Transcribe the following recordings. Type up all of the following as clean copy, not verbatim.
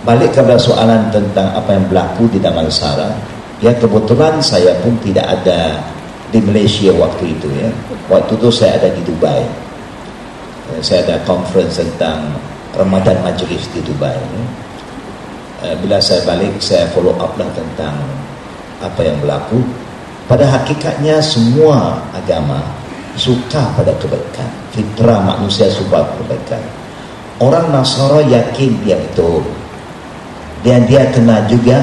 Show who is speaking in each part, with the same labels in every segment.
Speaker 1: balik kepada soalan tentang apa yang berlaku di Damansara, ya kebetulan saya pun tidak ada di Malaysia waktu itu ya. Waktu itu saya ada di Dubai. Saya ada conference tentang Ramadan Majlis di Dubai. Bila saya balik, saya follow up lah tentang apa yang berlaku. Pada hakikatnya semua agama suka pada kebaikan. Fitrah manusia suka kebaikan. Orang Nasara yakin dia betul, dan dia kena juga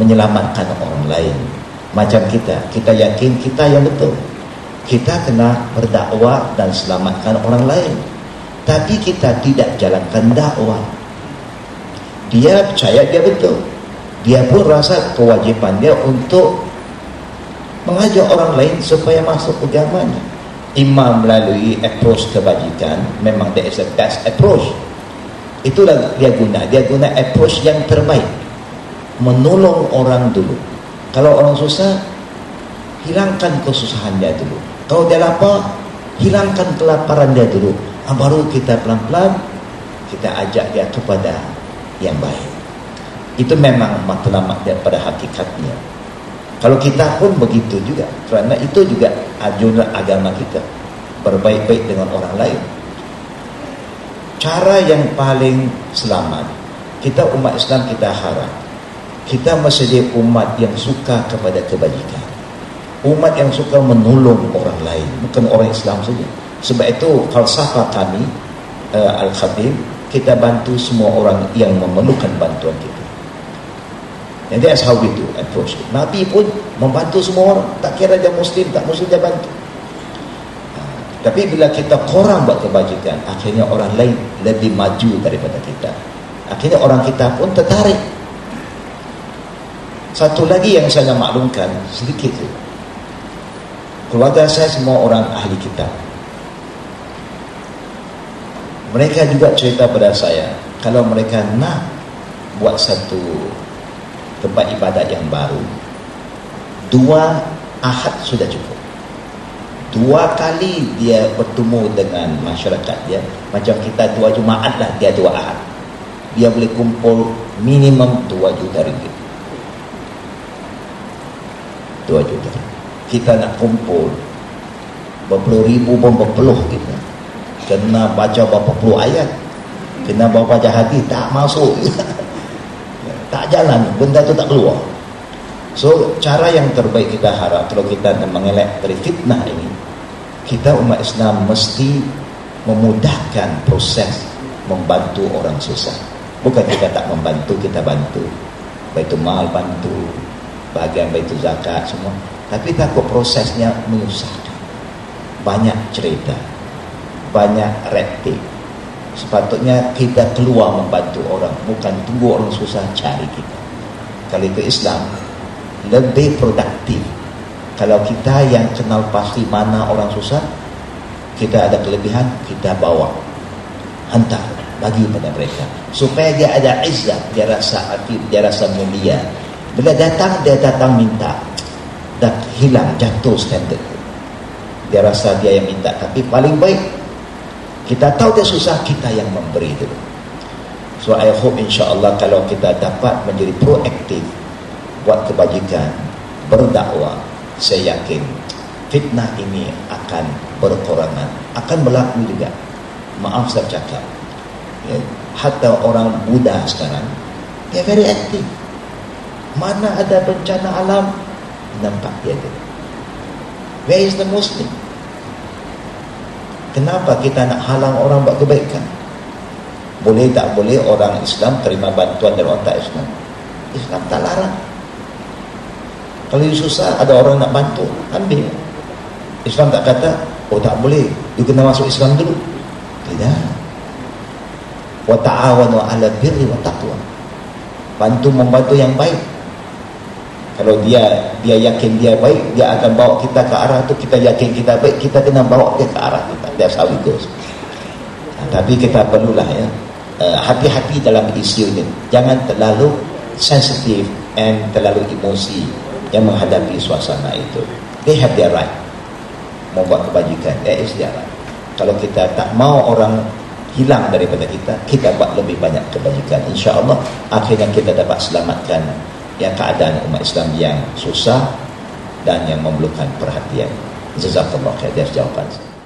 Speaker 1: menyelamatkan orang lain. Macam kita yakin kita yang betul, kita kena berdakwah dan selamatkan orang lain. Tapi kita tidak jalankan dakwah. Dia percaya dia betul, dia pun rasa kewajipan dia untuk mengajak orang lain supaya masuk agamanya. Imam melalui approach kebajikan, memang that is the best approach. Itulah dia guna approach yang terbaik, menolong orang dulu. Kalau orang susah, hilangkan kesusahan dia dulu. Kalau dia lapar, hilangkan kelaparan dia dulu. Baru kita pelan-pelan kita ajak dia kepada yang baik. Itu memang matlamat daripada hakikatnya. Kalau kita pun begitu juga, kerana itu juga ajunan agama kita, berbaik-baik dengan orang lain. Cara yang paling selamat, kita umat Islam, kita harap kita mesti jadi umat yang suka kepada kebajikan, umat yang suka menolong orang lain, bukan orang Islam saja. Sebab itu falsafah kami Al-Khatib, kita bantu semua orang yang memerlukan bantuan kita. And that's how we do approach. Nabi pun membantu semua orang, tak kira dia Muslim tak Muslim, dia bantu. Tapi bila kita korang buat kebajikan, akhirnya orang lain lebih maju daripada kita. Akhirnya orang kita pun tertarik. Satu lagi yang saya nak maklumkan sedikit tu, keluarga saya semua orang ahli kitab. Mereka juga cerita pada saya, kalau mereka nak buat satu tempat ibadat yang baru, 2 ahad sudah cukup. 2 kali dia bertemu dengan masyarakat dia, macam kita 2 Jumaat lah, dia 2 ahad, dia boleh kumpul minimum 2 juta ringgit. 2 juta. Kita nak kumpul berpuluh ribu pun berpeluh kita. Kena baca berapa puluh ayat, kena baca hadis, tak masuk. Tak jalan, benda tu tak keluar. So cara yang terbaik kita harap, kalau kita nak mengelak dari fitnah ini, kita umat Islam mesti memudahkan proses membantu orang susah. Bukan kita tak membantu, kita bantu Baitul Mal, bantu bahagian Baitul Zakat semua, tapi takut prosesnya menyusahkan, banyak cerita, banyak red tape. Sepatutnya kita keluar membantu orang, bukan tunggu orang susah cari kita. Kalau itu Islam lebih produktif. Kalau kita yang kenal pasti mana orang susah, kita ada kelebihan, kita bawa, hantar, bagi pada mereka, supaya dia ada izzah, dia rasa aktif, dia rasa mulia. Bila datang, dia datang minta, dah hilang, jatuh standard. Dia rasa dia yang minta, tapi paling baik kita tahu dia susah, kita yang memberi dulu. So I hope insyaAllah kalau kita dapat menjadi proaktif, buat kebajikan, berdakwah, saya yakin fitnah ini akan berkurangan, akan berlaku juga. Maaf saya cakap ya, hatta orang Buddha sekarang dia very active. Mana ada bencana alam, nampak dia tu. Where is the Muslim? Kenapa kita nak halang orang buat kebaikan? Boleh tak boleh orang Islam terima bantuan dari orang tak Islam? Islam tak larang. Kalau susah ada orang nak bantu, ambil. Islam tak kata, oh tak boleh, you kena masuk Islam dulu. Tidak. Wa ta'awanu 'alal birri wa taqwa. Bantu membantu yang baik. Kalau dia yakin dia baik, dia akan bawa kita ke arah tu. Kita yakin kita baik, kita kena bawa dia ke arah kita. That's how it goes. Tapi kita perlulah ya, hati-hati dalam isu ini. Jangan terlalu sensitif and terlalu emosi yang menghadapi suasana itu. They have their right membuat kebajikan. That is their right. Kalau kita tak mau orang hilang daripada kita, kita buat lebih banyak kebajikan, insya-Allah akhirnya kita dapat selamatkan yang keadaan umat Islam yang susah dan yang memerlukan perhatian. Jazakallah khair. Jawapan